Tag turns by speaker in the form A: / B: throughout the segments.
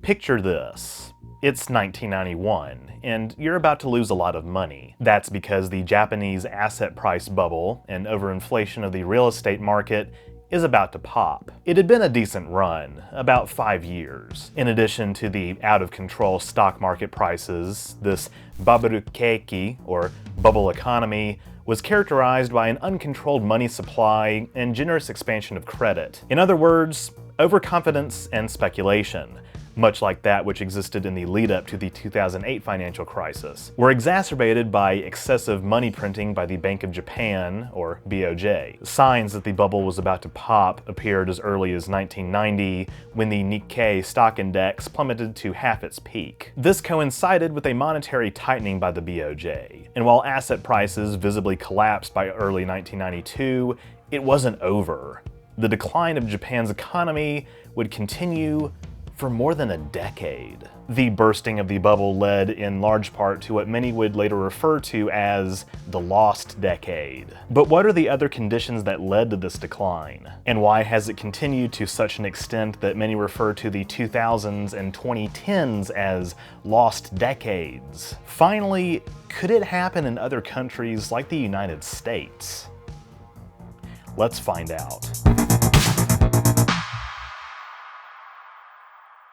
A: Picture this. It's 1991, and you're about to lose a lot of money. That's because the Japanese asset price bubble and overinflation of the real estate market is about to pop. It had been a decent run, about 5 years. In addition to the out-of-control stock market prices, this babaru keiki, or bubble economy, was characterized by an uncontrolled money supply and generous expansion of credit. In other words, overconfidence and speculation, much like that which existed in the lead-up to the 2008 financial crisis, were exacerbated by excessive money printing by the Bank of Japan, or BOJ. Signs that the bubble was about to pop appeared as early as 1990, when the Nikkei stock index plummeted to half its peak. This coincided with a monetary tightening by the BOJ, and while asset prices visibly collapsed by early 1992, it wasn't over. The decline of Japan's economy would continue for more than a decade. The bursting of the bubble led in large part to what many would later refer to as the lost decade. But what are the other conditions that led to this decline? And why has it continued to such an extent that many refer to the 2000s and 2010s as lost decades? Finally, could it happen in other countries like the United States? Let's find out.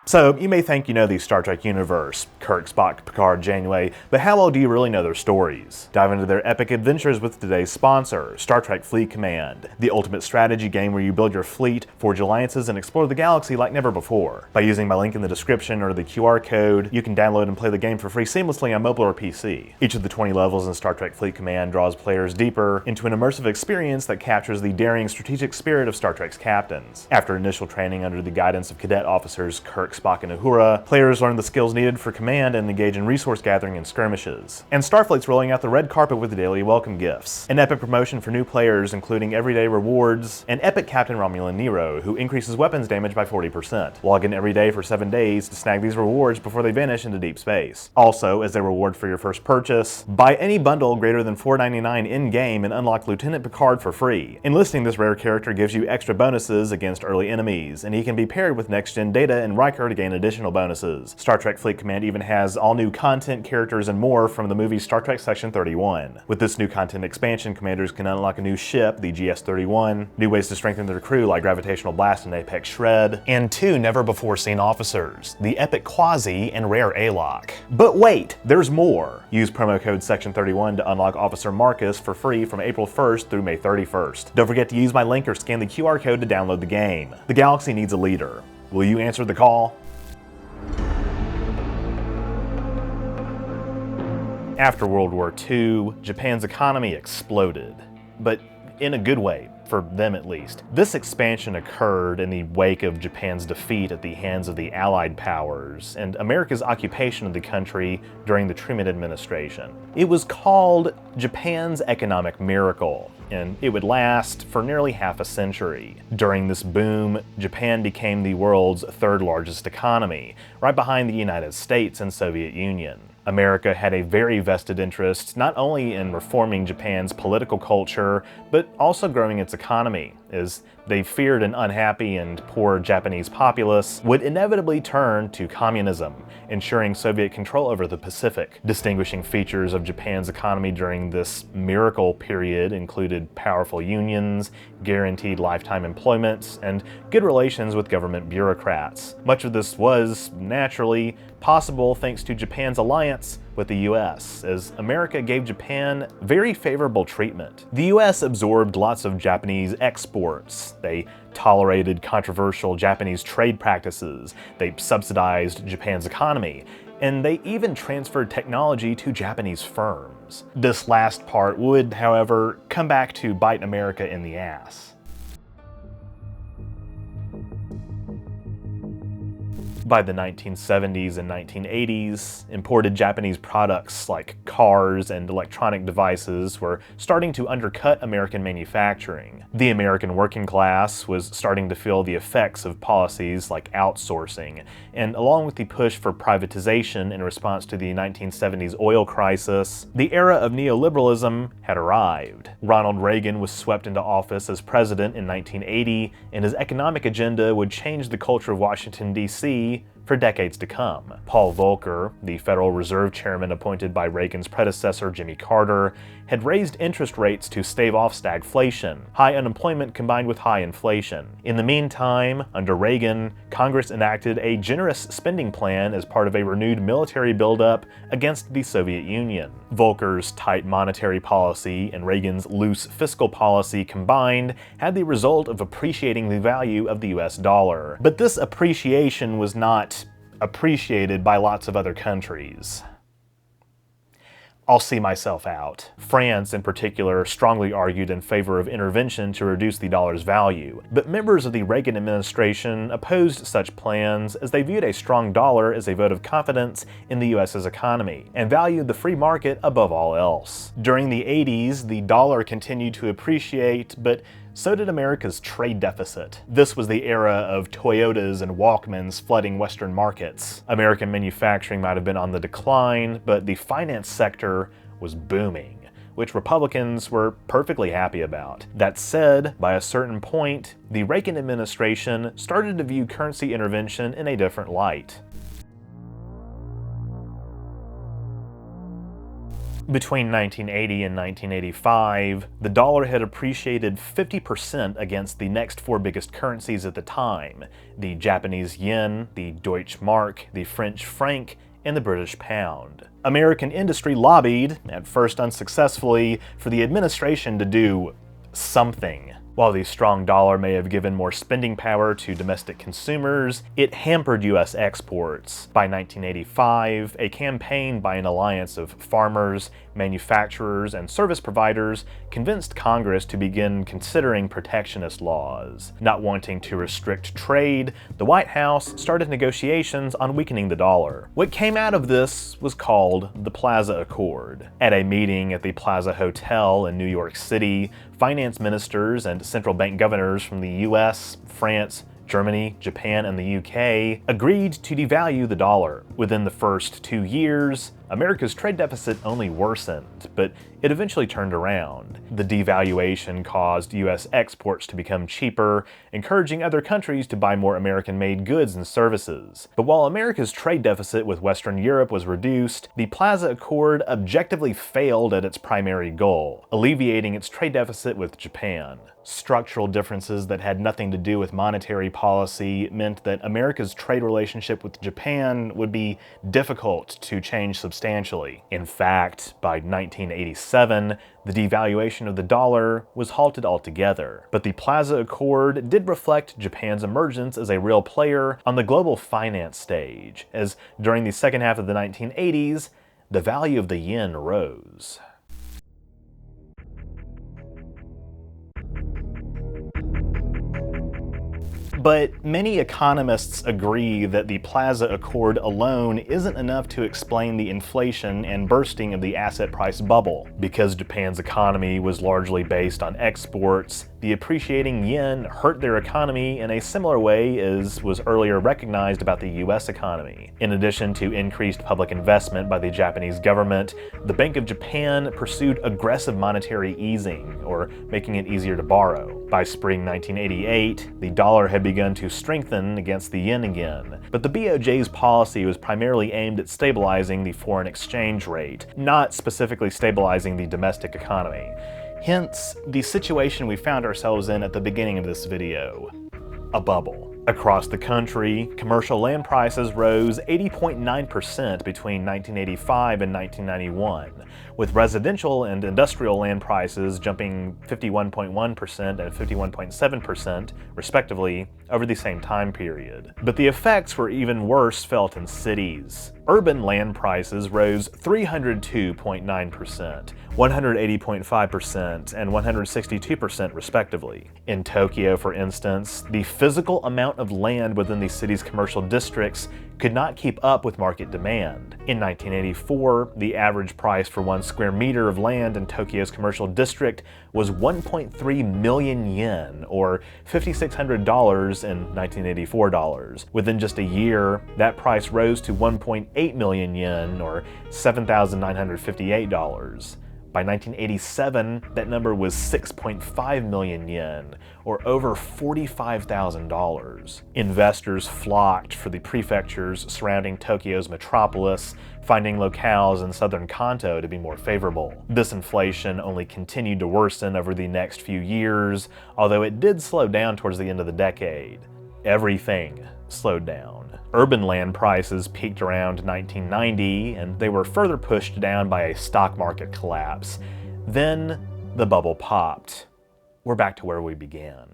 A: So, you may think you know the Star Trek universe, Kirk, Spock, Picard, Janeway, but how well do you really know their stories? Dive into their epic adventures with today's sponsor, Star Trek Fleet Command, the ultimate strategy game where you build your fleet, forge alliances, and explore the galaxy like never before. By using my link in the description or the QR code, you can download and play the game for free seamlessly on mobile or PC. Each of the 20 levels in Star Trek Fleet Command draws players deeper into an immersive experience that captures the daring strategic spirit of Star Trek's captains. After initial training under the guidance of cadet officers Kirk, Spock, and Uhura, players learn the skills needed for command and engage in resource gathering and skirmishes. And Starfleet's rolling out the red carpet with the daily welcome gifts, an epic promotion for new players including everyday rewards, and epic Captain Romulan Nero, who increases weapons damage by 40%. Log in every day for 7 days to snag these rewards before they vanish into deep space. Also, as a reward for your first purchase, buy any bundle greater than $4.99 in-game and unlock Lieutenant Picard for free. Enlisting this rare character gives you extra bonuses against early enemies, and he can be paired with next-gen Data and Riker to gain additional bonuses. Star Trek Fleet Command even has all new content, characters, and more from the movie Star Trek Section 31. With this new content expansion, commanders can unlock a new ship, the GS-31, new ways to strengthen their crew like Gravitational Blast and Apex Shred, and 2 never-before-seen officers, the Epic Quasi and Rare A-Lock. But wait, there's more! Use promo code Section 31 to unlock Officer Marcus for free from April 1st through May 31st. Don't forget to use my link or scan the QR code to download the game. The galaxy needs a leader. Will you answer the call? After World War II, Japan's economy exploded, but in a good way, for them at least. This expansion occurred in the wake of Japan's defeat at the hands of the Allied powers and America's occupation of the country during the Truman administration. It was called Japan's economic miracle, and it would last for nearly half a century. During this boom, Japan became the world's third largest economy, right behind the United States and Soviet Union. America had a very vested interest not only in reforming Japan's political culture, but also growing its economy, as they feared an unhappy and poor Japanese populace would inevitably turn to communism, ensuring Soviet control over the Pacific. Distinguishing features of Japan's economy during this miracle period included powerful unions, guaranteed lifetime employment, and good relations with government bureaucrats. Much of this was, naturally, possible thanks to Japan's alliance with the US, as America gave Japan very favorable treatment. The US absorbed lots of Japanese exports. They tolerated controversial Japanese trade practices. They subsidized Japan's economy. And they even transferred technology to Japanese firms. This last part would, however, come back to bite America in the ass. By the 1970s and 1980s, imported Japanese products like cars and electronic devices were starting to undercut American manufacturing. The American working class was starting to feel the effects of policies like outsourcing, and along with the push for privatization in response to the 1970s oil crisis, the era of neoliberalism had arrived. Ronald Reagan was swept into office as president in 1980, and his economic agenda would change the culture of Washington, D.C. for decades to come. Paul Volcker, the Federal Reserve Chairman appointed by Reagan's predecessor Jimmy Carter, had raised interest rates to stave off stagflation, high unemployment combined with high inflation. In the meantime, under Reagan, Congress enacted a generous spending plan as part of a renewed military buildup against the Soviet Union. Volcker's tight monetary policy and Reagan's loose fiscal policy combined had the result of appreciating the value of the US dollar. But this appreciation was not appreciated by lots of other countries. I'll see myself out. France, in particular, strongly argued in favor of intervention to reduce the dollar's value, but members of the Reagan administration opposed such plans as they viewed a strong dollar as a vote of confidence in the US's economy, and valued the free market above all else. During the 80s, the dollar continued to appreciate, but so did America's trade deficit. This was the era of Toyotas and Walkmans flooding Western markets. American manufacturing might have been on the decline, but the finance sector was booming, which Republicans were perfectly happy about. That said, by a certain point, the Reagan administration started to view currency intervention in a different light. Between 1980 and 1985, the dollar had appreciated 50% against the next four biggest currencies at the time: the Japanese yen, the Deutsche Mark, the French franc, and the British pound. American industry lobbied, at first unsuccessfully, for the administration to do something. While the strong dollar may have given more spending power to domestic consumers, it hampered U.S. exports. By 1985, a campaign by an alliance of farmers, manufacturers, and service providers convinced Congress to begin considering protectionist laws. Not wanting to restrict trade, the White House started negotiations on weakening the dollar. What came out of this was called the Plaza Accord. At a meeting at the Plaza Hotel in New York City, finance ministers and central bank governors from the US, France, Germany, Japan, and the UK agreed to devalue the dollar. Within the first 2 years, America's trade deficit only worsened, but it eventually turned around. The devaluation caused US exports to become cheaper, encouraging other countries to buy more American-made goods and services. But while America's trade deficit with Western Europe was reduced, the Plaza Accord objectively failed at its primary goal, alleviating its trade deficit with Japan. Structural differences that had nothing to do with monetary policy meant that America's trade relationship with Japan would be difficult to change substantially. In fact, by 1987, the devaluation of the dollar was halted altogether. But the Plaza Accord did reflect Japan's emergence as a real player on the global finance stage, as during the second half of the 1980s, the value of the yen rose. But many economists agree that the Plaza Accord alone isn't enough to explain the inflation and bursting of the asset price bubble. Because Japan's economy was largely based on exports, the appreciating yen hurt their economy in a similar way as was earlier recognized about the US economy. In addition to increased public investment by the Japanese government, the Bank of Japan pursued aggressive monetary easing, or making it easier to borrow. By spring 1988, the dollar had begun to strengthen against the yen again, but the BOJ's policy was primarily aimed at stabilizing the foreign exchange rate, not specifically stabilizing the domestic economy. Hence, the situation we found ourselves in at the beginning of this video: a bubble. Across the country, commercial land prices rose 80.9% between 1985 and 1991, with residential and industrial land prices jumping 51.1% and 51.7%, respectively, over the same time period. But the effects were even worse felt in cities. Urban land prices rose 302.9%, 180.5%, and 162% respectively. In Tokyo, for instance, the physical amount of land within the city's commercial districts could not keep up with market demand. In 1984, the average price for 1 square meter of land in Tokyo's commercial district was 1.3 million yen, or $5,600 in 1984 dollars. Within just a year, that price rose to 1.8 million yen, or $7,958. By 1987, that number was 6.5 million yen, or over $45,000. Investors flocked for the prefectures surrounding Tokyo's metropolis, finding locales in southern Kanto to be more favorable. This inflation only continued to worsen over the next few years, although it did slow down towards the end of the decade. Everything slowed down. Urban land prices peaked around 1990, and they were further pushed down by a stock market collapse. Then the bubble popped. We're back to where we began.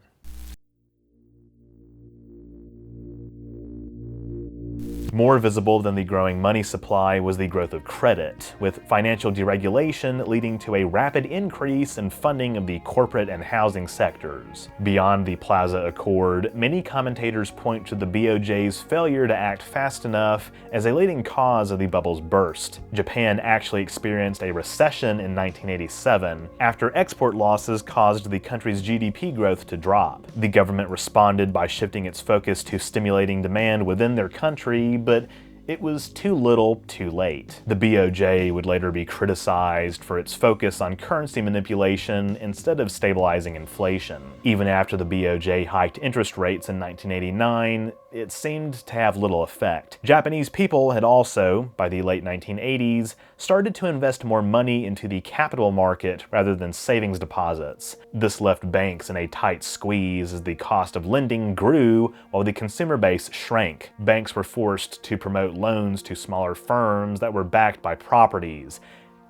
A: More visible than the growing money supply was the growth of credit, with financial deregulation leading to a rapid increase in funding of the corporate and housing sectors. Beyond the Plaza Accord, many commentators point to the BOJ's failure to act fast enough as a leading cause of the bubble's burst. Japan actually experienced a recession in 1987 after export losses caused the country's GDP growth to drop. The government responded by shifting its focus to stimulating demand within their country, but it was too little, too late. The BOJ would later be criticized for its focus on currency manipulation instead of stabilizing inflation. Even after the BOJ hiked interest rates in 1989, it seemed to have little effect. Japanese people had also, by the late 1980s, started to invest more money into the capital market rather than savings deposits. This left banks in a tight squeeze as the cost of lending grew while the consumer base shrank. Banks were forced to promote loans to smaller firms that were backed by properties.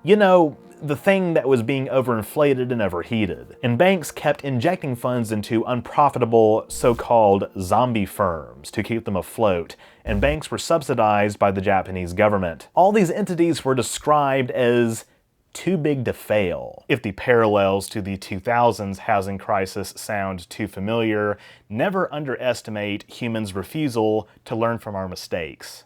A: You know, the thing that was being overinflated and overheated. And banks kept injecting funds into unprofitable, so-called zombie firms to keep them afloat, and banks were subsidized by the Japanese government. All these entities were described as too big to fail. If the parallels to the 2000s housing crisis sound too familiar, never underestimate humans' refusal to learn from our mistakes.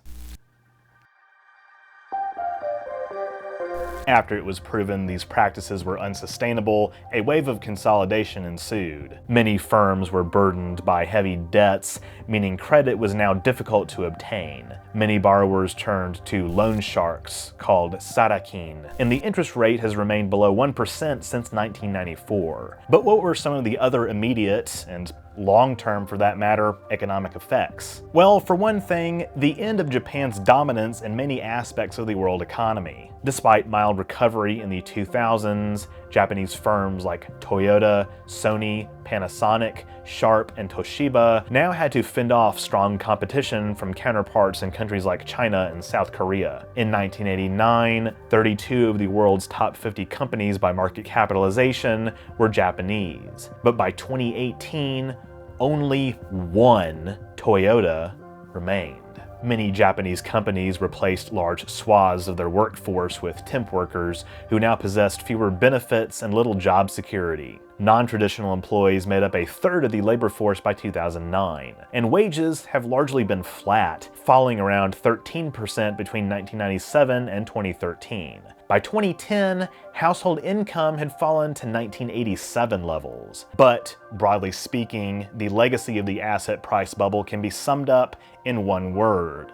A: After it was proven these practices were unsustainable, a wave of consolidation ensued. Many firms were burdened by heavy debts, meaning credit was now difficult to obtain. Many borrowers turned to loan sharks, called sarakin, and the interest rate has remained below 1% since 1994. But what were some of the other immediate, and long-term for that matter, economic effects? Well, for one thing, the end of Japan's dominance in many aspects of the world economy. Despite mild recovery in the 2000s, Japanese firms like Toyota, Sony, Panasonic, Sharp, and Toshiba now had to fend off strong competition from counterparts in countries like China and South Korea. In 1989, 32 of the world's top 50 companies by market capitalization were Japanese. But by 2018, only one Toyota remained. Many Japanese companies replaced large swaths of their workforce with temp workers who now possessed fewer benefits and little job security. Non-traditional employees made up a third of the labor force by 2009, and wages have largely been flat, falling around 13% between 1997 and 2013. By 2010, household income had fallen to 1987 levels. But, broadly speaking, the legacy of the asset price bubble can be summed up in one word: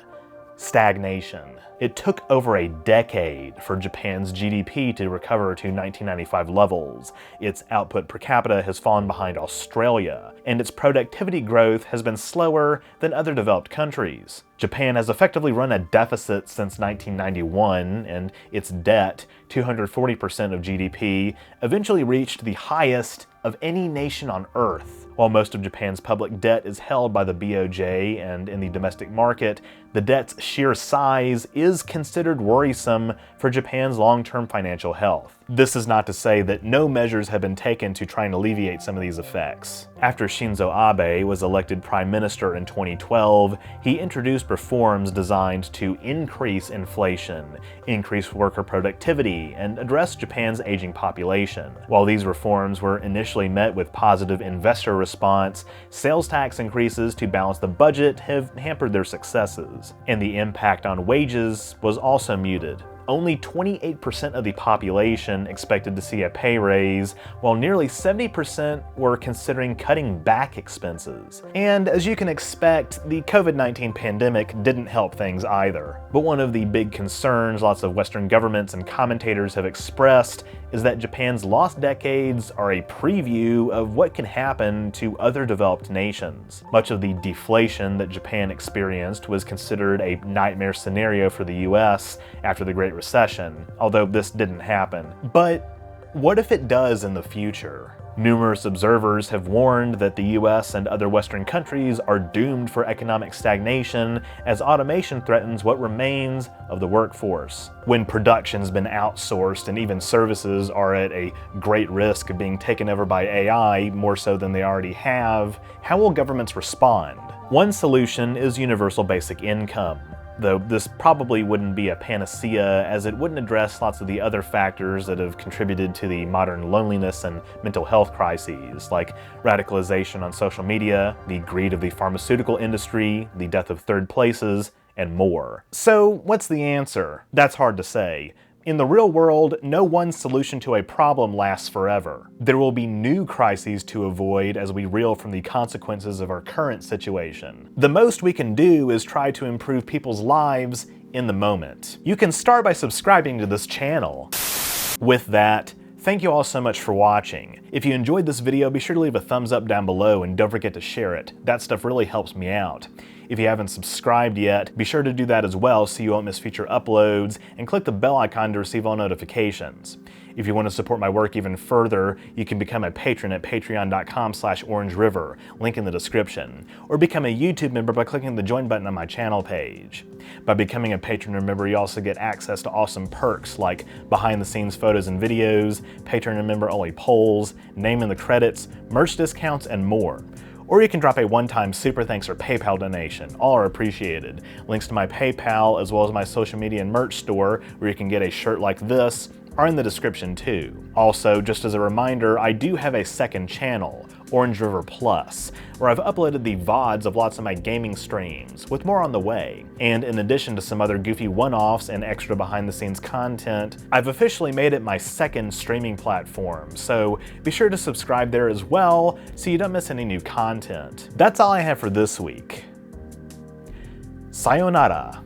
A: stagnation. It took over a decade for Japan's GDP to recover to 1995 levels. Its output per capita has fallen behind Australia, and its productivity growth has been slower than other developed countries. Japan has effectively run a deficit since 1991, and its debt, 240% of GDP, eventually reached the highest of any nation on Earth. While most of Japan's public debt is held by the BOJ and in the domestic market, the debt's sheer size is considered worrisome for Japan's long-term financial health. This is not to say that no measures have been taken to try and alleviate some of these effects. After Shinzo Abe was elected prime minister in 2012, he introduced reforms designed to increase inflation, increase worker productivity, and address Japan's aging population. While these reforms were initially met with positive investor response, sales tax increases to balance the budget have hampered their successes, and the impact on wages was also muted. only 28% of the population expected to see a pay raise, while nearly 70% were considering cutting back expenses. And as you can expect, the COVID-19 pandemic didn't help things either. But one of the big concerns lots of Western governments and commentators have expressed is that Japan's lost decades are a preview of what can happen to other developed nations. Much of the deflation that Japan experienced was considered a nightmare scenario for the US after the Great Recession, although this didn't happen. But what if it does in the future? Numerous observers have warned that the US and other Western countries are doomed for economic stagnation as automation threatens what remains of the workforce. When production's been outsourced and even services are at a great risk of being taken over by AI more so than they already have, how will governments respond? One solution is universal basic income, though this probably wouldn't be a panacea as it wouldn't address lots of the other factors that have contributed to the modern loneliness and mental health crises, like radicalization on social media, the greed of the pharmaceutical industry, the death of third places, and more. So what's the answer? That's hard to say. In the real world, no one solution to a problem lasts forever. There will be new crises to avoid as we reel from the consequences of our current situation. The most we can do is try to improve people's lives in the moment. You can start by subscribing to this channel. With that, thank you all so much for watching. If you enjoyed this video, be sure to leave a thumbs up down below and don't forget to share it. That stuff really helps me out. If you haven't subscribed yet, be sure to do that as well so you won't miss future uploads, and click the bell icon to receive all notifications. If you want to support my work even further, you can become a patron at patreon.com/OrangeRiver, link in the description, or become a YouTube member by clicking the join button on my channel page. By becoming a patron member, you also get access to awesome perks like behind-the-scenes photos and videos, patron member-only polls, name in the credits, merch discounts, and more. Or you can drop a one-time super thanks or PayPal donation. All are appreciated. Links to my PayPal as well as my social media and merch store, where you can get a shirt like this, are in the description too. Also, just as a reminder, I do have a second channel, OrangeRiver Plus, where I've uploaded the VODs of lots of my gaming streams, with more on the way. And in addition to some other goofy one-offs and extra behind-the-scenes content, I've officially made it my second streaming platform, so be sure to subscribe there as well so you don't miss any new content. That's all I have for this week. Sayonara.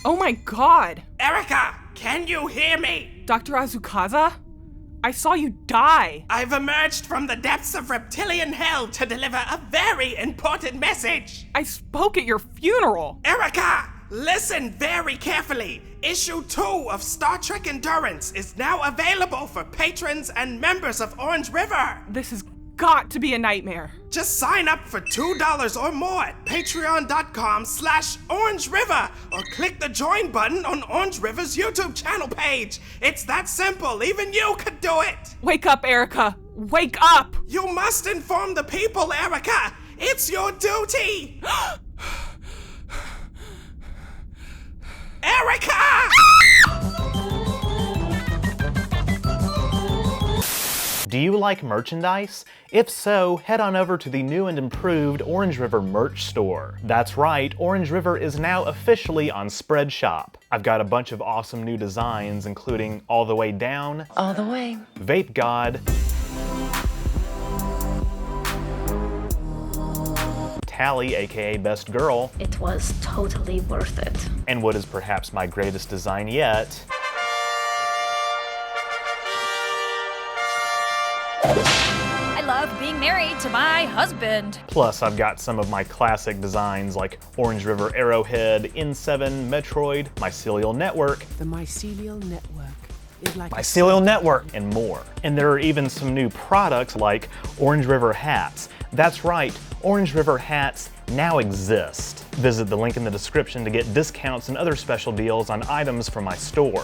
B: Oh my god!
C: Erica, can you hear me?
B: Dr. Azukaza? I saw you die!
C: I've emerged from the depths of reptilian hell to deliver a very important message.
B: I spoke at your funeral!
C: Erica, listen very carefully. Issue 2 of Star Trek Endurance is now available for patrons and members of OrangeRiver.
B: This has got to be a nightmare.
C: Just sign up for $2 or more at patreon.com/OrangeRiver or click the join button on OrangeRiver's YouTube channel page. It's that simple, even you could do it.
B: Wake up, Erica! Wake up!
C: You must inform the people, Erica. It's your duty. Erica!
A: Do you like merchandise? If so, head on over to the new and improved OrangeRiver merch store. That's right, OrangeRiver is now officially on Spreadshop. I've got a bunch of awesome new designs, including All the Way Down,
D: All the Way,
A: Vape God, Tally, aka Best Girl,
D: it was totally worth it.
A: and what is perhaps my greatest design yet,
E: I love being married to my husband.
A: Plus, I've got some of my classic designs like OrangeRiver Arrowhead, N7, Metroid, Mycelial Network,
F: The mycelial network is like
A: Mycelial Network, and more. And there are even some new products like OrangeRiver hats. That's right, OrangeRiver hats now exist. Visit the link in the description to get discounts and other special deals on items from my store.